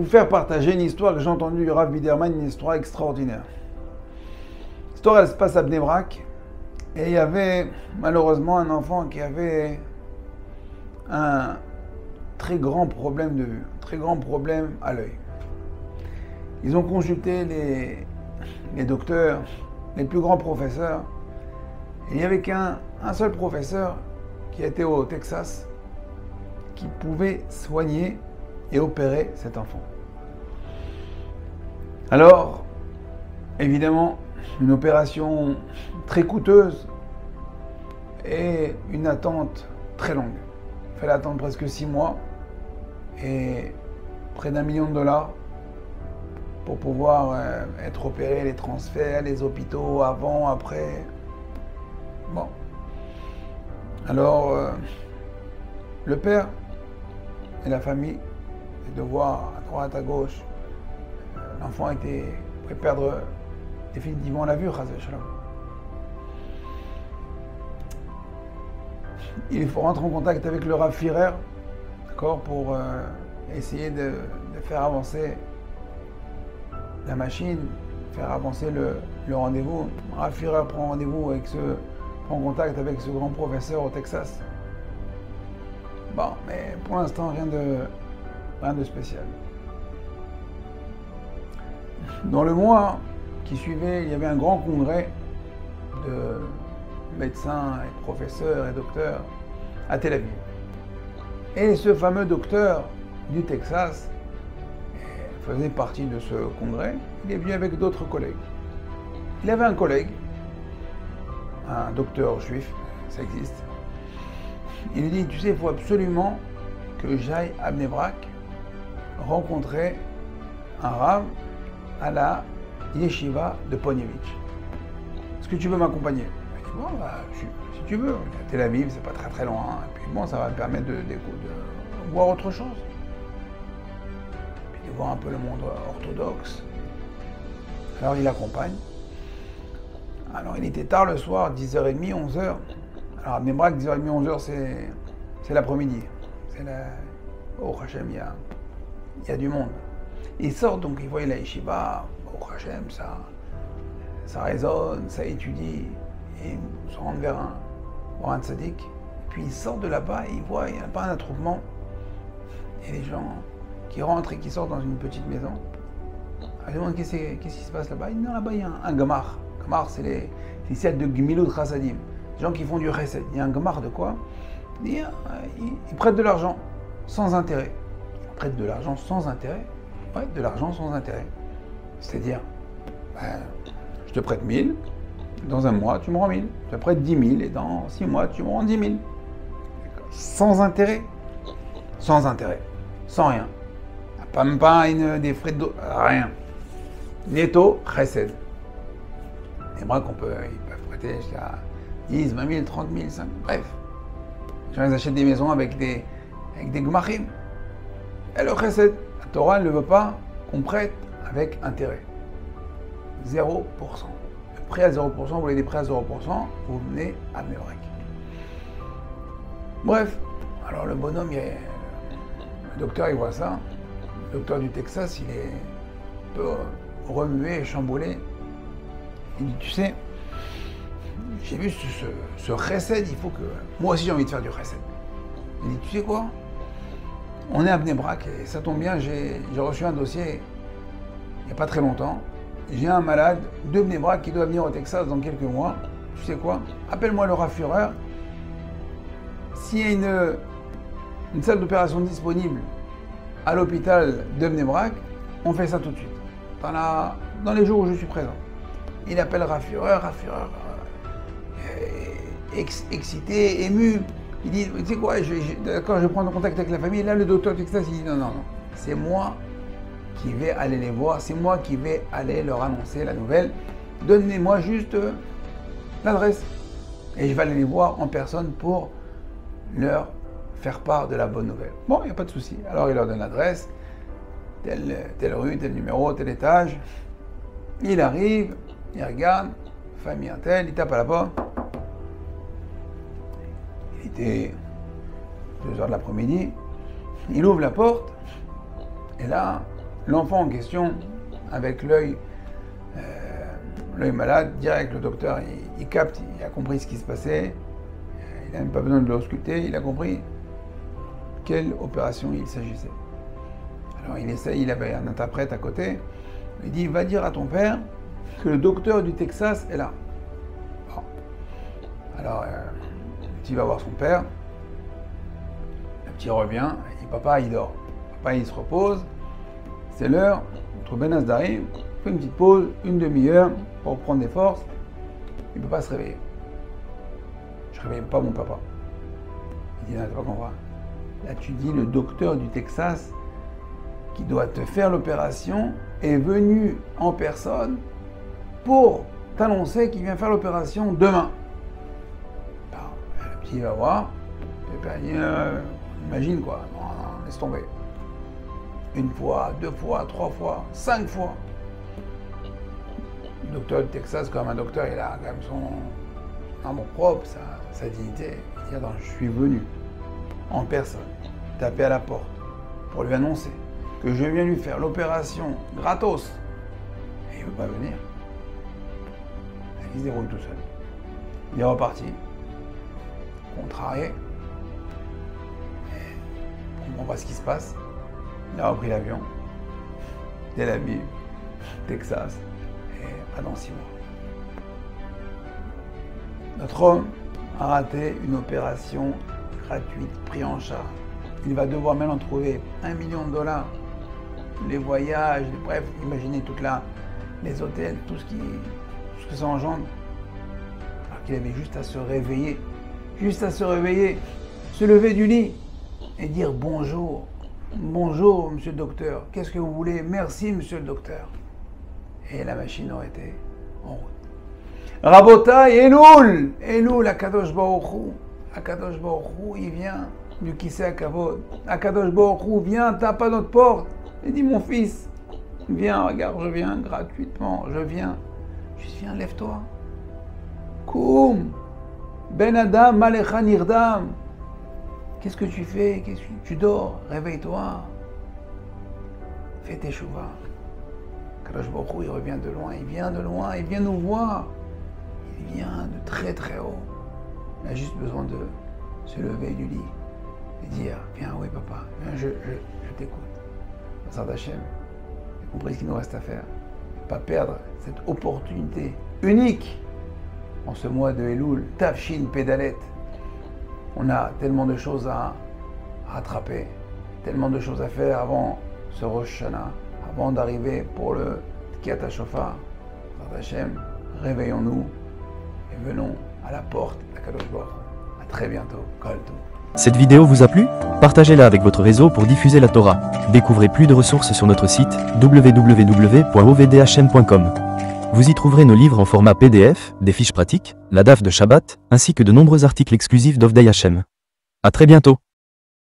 vous faire partager une histoire que j'ai entendue du Rav Biderman, une histoire extraordinaire. L'histoire, elle se passe à Bnei Brak, et il y avait malheureusement un enfant qui avait un très grand problème de vue, un très grand problème à l'œil. Ils ont consulté les docteurs, les plus grands professeurs, et il n'y avait qu'un seul professeur qui était au Texas qui pouvait soigner et opérer cet enfant. Alors, évidemment, une opération très coûteuse et une attente très longue. Il fallait attendre presque 6 mois et près d'1 million de dollars pour pouvoir être opéré, les transferts, les hôpitaux, avant, après. Bon. Alors, le père et la famille, de voir à droite, à gauche, l'enfant pouvait perdre définitivement la vue, Chas v'Shalom. Il faut rentrer en contact avec le Rav Firer, d'accord, pour essayer de faire avancer la machine, faire avancer le rendez-vous. Rav Firer prend rendez-vous prend contact avec ce grand professeur au Texas. Bon, mais pour l'instant, rien de spécial. Dans le mois qui suivait, il y avait un grand congrès de médecins et professeurs et docteurs à Tel Aviv. Et ce fameux docteur du Texas faisait partie de ce congrès. Il est venu avec d'autres collègues. Il avait un collègue, un docteur juif, ça existe. Il lui dit, tu sais, il faut absolument que j'aille à Bnei Brak rencontrer un rav à la yeshiva de Ponyevitch. Est-ce que tu veux m'accompagner? Il dit, bon, bah, si tu veux. À Tel Aviv, c'est pas très loin. Et puis bon, ça va me permettre de voir autre chose. Puis de voir un peu le monde orthodoxe. Alors il l'accompagne. Alors il était tard le soir, 10h30, 11h. Alors à Bnei Brak, 10h30, 11h, c'est l'après-midi. Oh Hachem, il y a du monde. Il sort donc, il voit la yeshiva, oh Hachem, ça résonne, ça étudie. Et il se rend vers un tzaddik. Puis il sort de là-bas et il voit, il n'y a pas un attroupement. Et les gens qui rentrent et qui sortent dans une petite maison. Il demande qu'est-ce qui se passe là-bas. Il dit non, là-bas il y a un gamar. Gamar, c'est les sites de Gmilut Chasadim. Des gens qui font du chesed. Il y a un gamar de quoi? Ils prêtent de l'argent sans intérêt. Ils prêtent de l'argent sans intérêt? Ouais, de l'argent sans intérêt. C'est-à-dire, je te prête 1000, dans un mois tu me rends 1000. Je te prête 10 000 et dans 6 mois tu me rends 10 000. Sans intérêt. Sans intérêt. Sans rien. Même pas des frais de rien. Netto, chesed. Et moi, ils peuvent prêter jusqu'à 10, 20 000, 30 000, 5 000, bref. Les gens ils achètent des maisons avec des gmachim. Et le chesed, la Torah ne veut pas qu'on prête avec intérêt. 0%. Le prêt à 0%, vous voulez des prêts à 0%, vous venez à Bnei Brak. Bref, alors le bonhomme, le docteur, il voit ça. Le docteur du Texas, il est un peu remué et chamboulé. Il dit, tu sais, j'ai vu ce chesed, il faut que... Moi aussi j'ai envie de faire du chesed. Il dit, tu sais quoi? On est à Bnei Brak et ça tombe bien, j'ai reçu un dossier il n'y a pas très longtemps. J'ai un malade de Bnei Brak qui doit venir au Texas dans quelques mois. Tu sais quoi? Appelle-moi le Rav Firer. S'il y a une salle d'opération disponible à l'hôpital de Bnei Brak, on fait ça tout de suite. Dans les jours où je suis présent. Il appelle Rav Firer, excité, ému. Il dit, tu sais quoi, d'accord, je vais prendre contact avec la famille. Là, le docteur du Texas, il dit, non, c'est moi qui vais aller les voir, c'est moi qui vais aller leur annoncer la nouvelle. Donnez-moi juste l'adresse. Et je vais aller les voir en personne pour leur faire part de la bonne nouvelle. Bon, il n'y a pas de souci. Alors, il leur donne l'adresse, telle rue, tel numéro, tel étage. Il arrive, il regarde, famille telle, il tape à la porte. Il était 2h de l'après-midi. Il ouvre la porte, et là, l'enfant en question, avec l'œil malade, direct, le docteur, il capte, il a compris ce qui se passait, il n'a même pas besoin de l'ausculter, il a compris quelle opération il s'agissait. Alors il essaye, il avait un interprète à côté, il dit, va dire à ton père que le docteur du Texas est là. Bon. Alors, le petit va voir son père, le petit revient, et papa il dort. Papa il se repose, c'est l'heure, notre Benas d'arrive, fait une petite pause, une demi-heure, pour prendre des forces, il ne peut pas se réveiller. Je ne réveille pas mon papa. Il dit, non, tu vas comprendre. Là, tu dis, le docteur du Texas, qui doit te faire l'opération, est venu en personne pour t'annoncer qu'il vient faire l'opération demain. Alors, le petit va voir, le père dit, imagine quoi, non, laisse tomber. Une fois, 2 fois, 3 fois, 5 fois. Le docteur du Texas, comme un docteur, il a quand même son amour propre, sa dignité. Il dit, attends, je suis venu en personne, taper à la porte pour lui annoncer que je viens lui faire l'opération gratos. Et il ne veut pas venir. Il se déroule tout seul. Il est reparti, contrarié. Et on ne comprend pas ce qui se passe. Il a repris l'avion, Tel Aviv, Texas. Pas dans 6 mois. Notre homme a raté une opération gratuite, pris en charge. Il va devoir maintenant trouver $1 million, les voyages, bref, imaginez les hôtels, tout ce que ça engendre. Alors qu'il avait juste à se réveiller, se lever du lit et dire bonjour, bonjour monsieur le docteur, qu'est-ce que vous voulez? Merci monsieur le docteur. Et la machine aurait été en route. Rabotai, Elul, Akadosh Baruch Hu, il vient du Kisei Hakavod. Akadosh Baruch Hu, viens, tape à notre porte. Il dit, mon fils, viens, regarde, je viens gratuitement, je viens. Juste viens, lève-toi. Koum, Ben Adam, Malecha Nirdam. Qu'est-ce que tu fais? Tu dors, réveille-toi. Fais tes chouvas. Akadosh Baruch Hu, il revient de loin, il vient nous voir. Il vient de très très haut. Il a juste besoin de se lever du lit et dire, viens, oui papa, viens, je t'écoute. Dans Hachem, j'ai compris ce qu'il nous reste à faire. Ne pas perdre cette opportunité unique en ce mois de Elul, Tafshin Pédalet. On a tellement de choses à rattraper, tellement de choses à faire avant ce Rosh Hashanah, avant d'arriver pour le Tkiat HaShofar. Dans Hachem, réveillons-nous et venons à la porte d'Akadosh Baruch Hu. À très bientôt. Kol Tov. Cette vidéo vous a plu? Partagez-la avec votre réseau pour diffuser la Torah. Découvrez plus de ressources sur notre site www.ovdhm.com. Vous y trouverez nos livres en format PDF, des fiches pratiques, la daf de Shabbat, ainsi que de nombreux articles exclusifs d'Ovdei Hashem. À très bientôt.